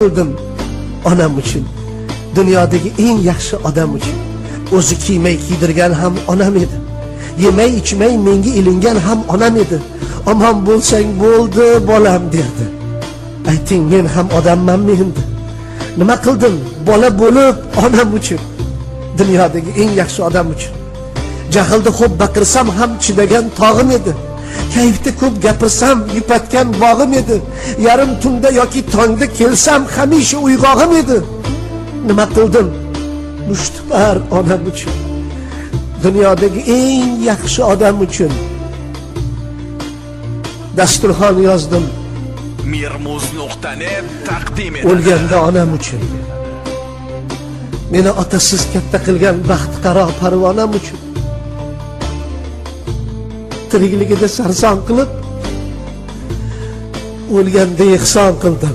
Qildim onam uchun, dunyodagi eng yaxshi odam uchun. O'zi kiymay kiydirgan ham onam edi. Yemay ichmay menga ilingan ham onam edi. Omon bo'lsang bo'ldi bolam derdi. Ayting, men ham odammanmi endi? Nima qildim bola bo'lib onam uchun, dunyodagi eng yaxshi odam uchun. Jahlda xo'p baqirsam ham chidagan tog'im edi. Kayfda ko'p gapirsam yupatgan bog'im edi. Yarim tunda yoki tongda kelsam hamisha uyg'og'im edi. Nima qildim? Mushtipar onam uchun, dunyodagi eng yaxshi odam uchun. Dasturxon yozdim Mirmuz.net taqdim etadi. O'lganda onam uchun, meni otasiz katta qilgan baxtiqaro parvonam uchun, tirikligida sarson qilib o'lganda ehson qildim.